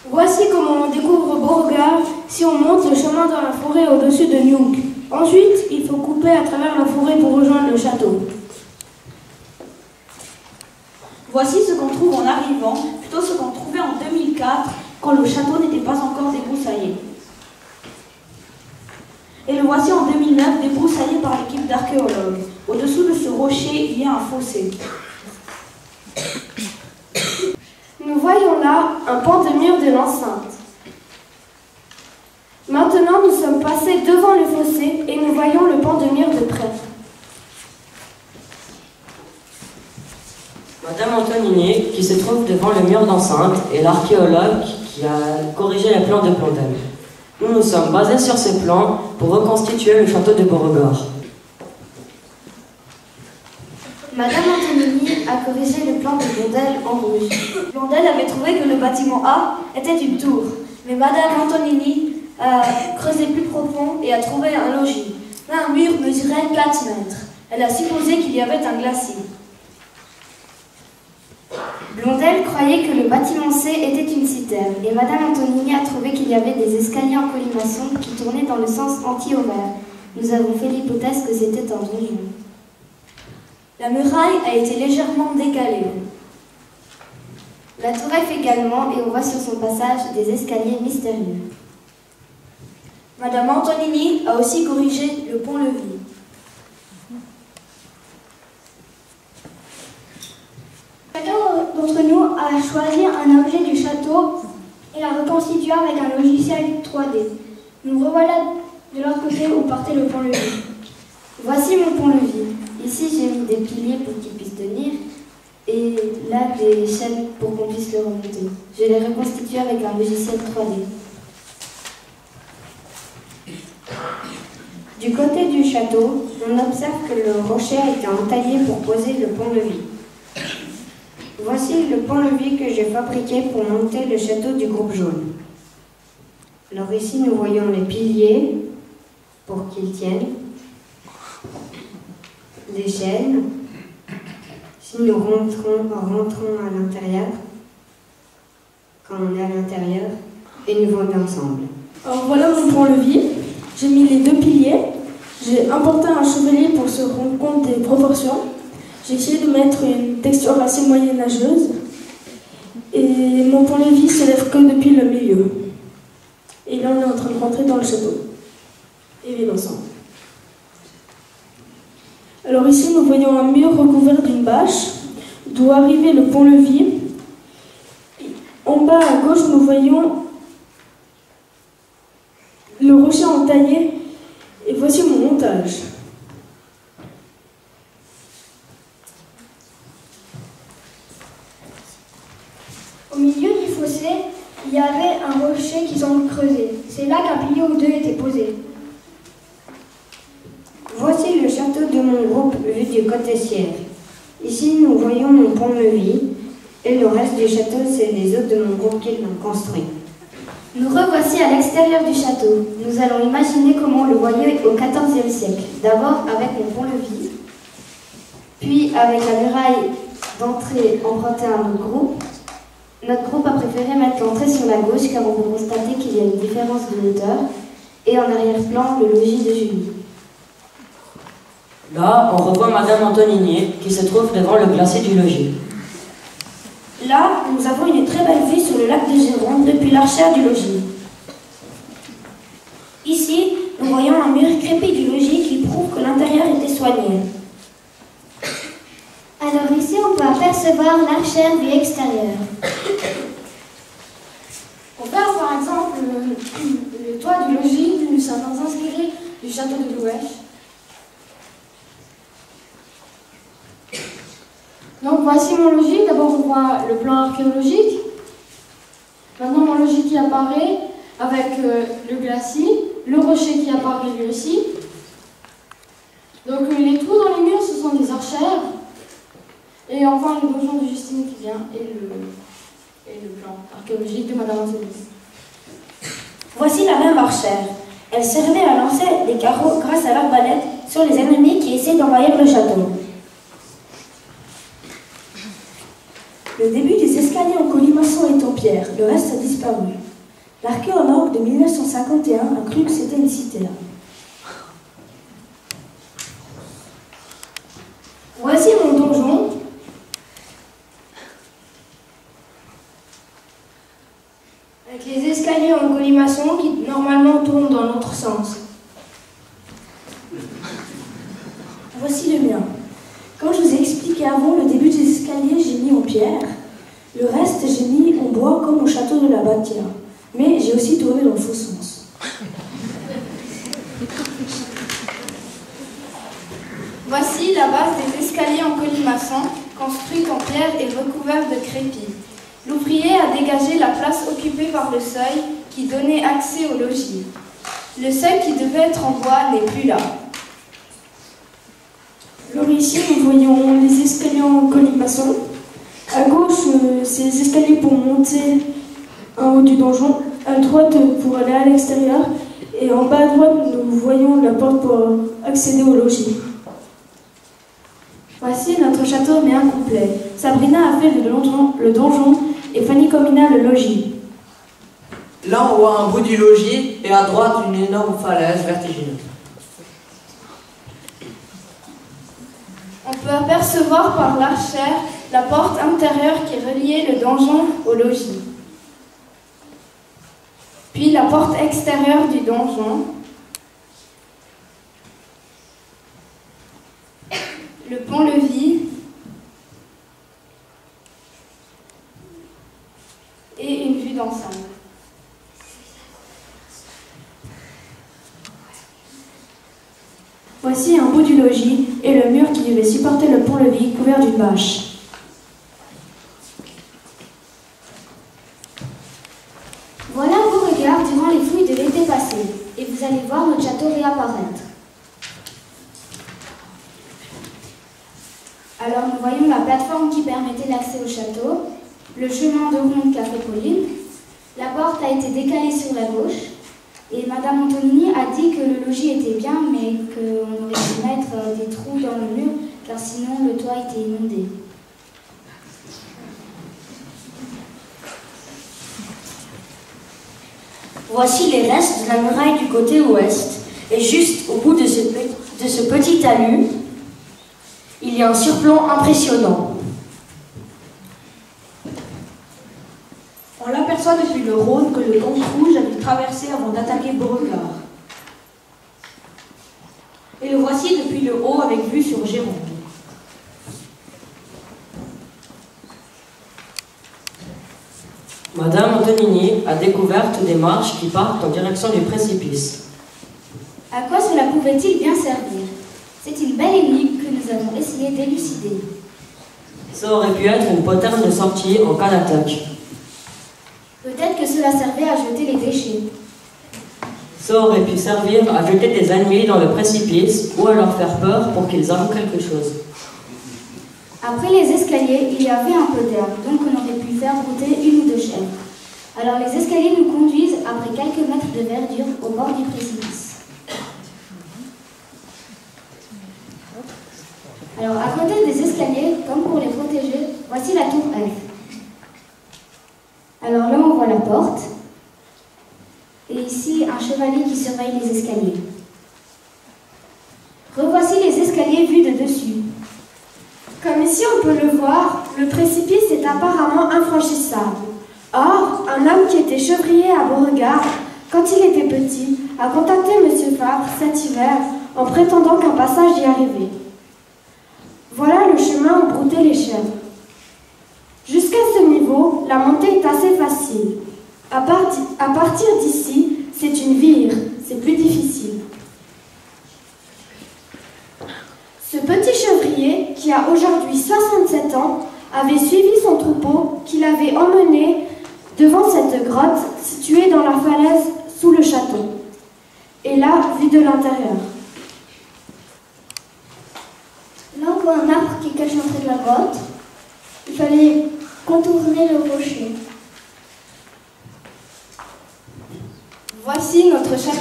Voici comment on découvre Beauregard si on monte le chemin dans la forêt au-dessus de Nuuk. Ensuite, il faut couper à travers la forêt pour rejoindre le château. Voici ce qu'on trouve en arrivant, plutôt ce qu'on trouvait en 2004, quand le château n'était pas encore débroussaillé. Et le voici en 2009, débroussaillé par l'équipe d'archéologues. Au-dessous de ce rocher, il y a un fossé. Nous voyons là un pan de mur de l'enceinte. Maintenant, nous sommes passés devant le fossé et nous voyons le pan de mur de près. Madame Antonini, qui se trouve devant le mur d'enceinte, est l'archéologue qui a corrigé les plans de Blondel. Nous nous sommes basés sur ces plans pour reconstituer le château de Beauregard. Madame Antonini a corrigé le plan de Blondel en rouge. Blondel avait trouvé que le bâtiment A était une tour, mais Madame Antonini a creusé plus profond et a trouvé un logis. Là, un mur mesurait 4 mètres. Elle a supposé qu'il y avait un glacis. Blondel croyait que le bâtiment C était une citerne et Madame Antonini a trouvé qu'il y avait des escaliers en colimaçon qui tournaient dans le sens anti-horaire. Nous avons fait l'hypothèse que c'était un donjon. La muraille a été légèrement décalée. La tourelle également et on voit sur son passage des escaliers mystérieux. Madame Antonini a aussi corrigé le pont-levis. Chacun d'entre nous a choisi un objet du château et l'a reconstitué avec un logiciel 3D. Nous revoilà de l'autre côté où partait le pont-levis. Voici mon pont-levis. Ici, j'ai mis des piliers pour qu'il puisse tenir et là, des chaînes pour qu'on puisse le remonter. Je l'ai reconstitué avec un logiciel 3D. Du côté du château, on observe que le rocher a été entaillé pour poser le pont-levis. Voici le pont-levis que j'ai fabriqué pour monter le château du groupe jaune. Alors ici, nous voyons les piliers pour qu'ils tiennent, les chaînes. Si nous rentrons à l'intérieur, quand on est à l'intérieur, et nous volons ensemble. Alors voilà mon pont-levis. J'ai mis les 2 piliers. J'ai importé un chevalier pour se rendre compte des proportions. J'ai essayé de mettre une texture assez moyenâgeuse. Et mon pont-levis se lève que depuis le milieu. Et là, on est en train de rentrer dans le château. Et vivre ensemble. Alors ici, nous voyons un mur recouvert d'une bâche, d'où arrivait le pont-levis. En bas à gauche, nous voyons le rocher entaillé. Et voici mon montage. Au milieu du fossé, il y avait un rocher qu'ils ont creusé. C'est là qu'un pilier ou 2 était posé. Voici le château de mon groupe vu du côté ciel. Ici, nous voyons mon pont-levis et le reste du château, c'est les autres de mon groupe qui l'ont construit. Nous revoici à l'extérieur du château. Nous allons imaginer comment on le voyait au XIVe siècle. D'abord avec mon pont-levis, puis avec la muraille d'entrée empruntée à notre groupe. Notre groupe a préféré mettre l'entrée sur la gauche car on peut constater qu'il y a une différence de hauteur. Et en arrière-plan, le logis de Julie. Là, on revoit Madame Antonini qui se trouve devant le glacier du logis. Là, nous avons une très belle vue sur le lac de Gironde depuis l'archère du logis. Ici, nous voyons un mur crépi du logis qui prouve que l'intérieur était soigné. Alors ici, on peut apercevoir l'archère vue extérieure. Pour faire par exemple le toit du logis, nous sommes inspirés du château de Louèche. Donc voici mon logis. D'abord on voit le plan archéologique. Maintenant mon logis qui apparaît avec le glacis, le rocher qui apparaît lui aussi. Donc les trous dans les murs ce sont des archères. Et enfin le donjon de Justine qui vient et le plan archéologique de Madame Antonini. Voici la même archère. Elle servait à lancer des carreaux grâce à l'arbalète sur les ennemis qui essaient d'envahir le château. Le début des escaliers en colimaçon est en pierre. pierre, le reste a disparu. L'archéologue de 1951 a cru que c'était une citerne. Voici mon donjon. Avec les escaliers en colimaçon qui normalement tournent dans l'autre sens. Voici le mien. Comme je vous ai expliqué avant, le début des escaliers, j'ai mis en pierre. Le reste, j'ai mis en bois comme au château de la Bâtière. Mais j'ai aussi tourné dans le faux sens. Voici la base des escaliers en colimaçon, construite en pierre et recouverte de crépi. L'ouvrier a dégagé la place occupée par le seuil qui donnait accès au logis. Le seuil qui devait être en bois n'est plus là. Alors ici, nous voyons les escaliers en colimaçon. À gauche, c'est les escaliers pour monter en haut du donjon. À droite, pour aller à l'extérieur. Et en bas à droite, nous voyons la porte pour accéder au logis. Voici notre château mais incomplet. Sabrina a fait le donjon et Fanny Comina le logis. Là, on voit un bout du logis et à droite, une énorme falaise vertigineuse. On peut apercevoir par l'archère la porte intérieure qui reliait le donjon au logis. Puis la porte extérieure du donjon. Le pont-levis. Et une vue d'ensemble. Voici un bout du logis et le mur qui devait supporter le pont-levis couvert d'une bâche. Voilà vos regards durant les fouilles de l'été passé, et vous allez voir notre château réapparaître. Alors nous voyons la plateforme qui permettait l'accès au château, le chemin de ronde qu'a fait Pauline, la porte a été décalée sur la gauche, et Madame Antonini a dit que le logis était bien, mais qu'on aurait pu mettre des trous dans le mur, car sinon le toit était inondé. Voici les restes de la muraille du côté ouest, et juste au bout de ce petit talus, il y a un surplomb impressionnant. On l'aperçoit depuis le Rhône que le pont rouge avait traversé avant d'attaquer Beauregard. Et le voici depuis le haut avec vue sur Gironde. Madame Antonini a découvert des marches qui partent en direction du précipice. À quoi cela pouvait-il bien servir? C'est une belle énigme que nous avons essayé d'élucider. Ça aurait pu être une poterne de sortie en cas d'attaque. Peut-être que cela servait à jeter les déchets. Ça aurait pu servir à jeter des ennemis dans le précipice ou à leur faire peur pour qu'ils avouent quelque chose. Après les escaliers, il y avait un peu d'herbe, donc on aurait pu faire brouter une ou deux chèvres. Alors les escaliers nous conduisent, après quelques mètres de verdure, au bord du précipice. Alors à côté des escaliers, comme pour les protéger, voici la tour F. Alors là on voit la porte, et ici un chevalier qui surveille les escaliers. Revoici les escaliers vus de dessus. Comme ici on peut le voir, le précipice est apparemment infranchissable. Or, un homme qui était chevrier à Beauregard, quand il était petit, a contacté M. Fabre cet hiver en prétendant qu'un passage y arrivait. Voilà le chemin où broutaient les chèvres. Jusqu'à ce niveau, la montée est assez facile. À partir d'ici, c'est une vire, c'est plus difficile. Ce petit chevrier, qui a aujourd'hui 67 ans, avait suivi son troupeau qu'il avait emmené devant cette grotte située dans la falaise sous le château. Et là, vue de l'intérieur. Là on voit un arbre qui cache l'entrée de la grotte. Il fallait contourner le rocher. Voici notre château.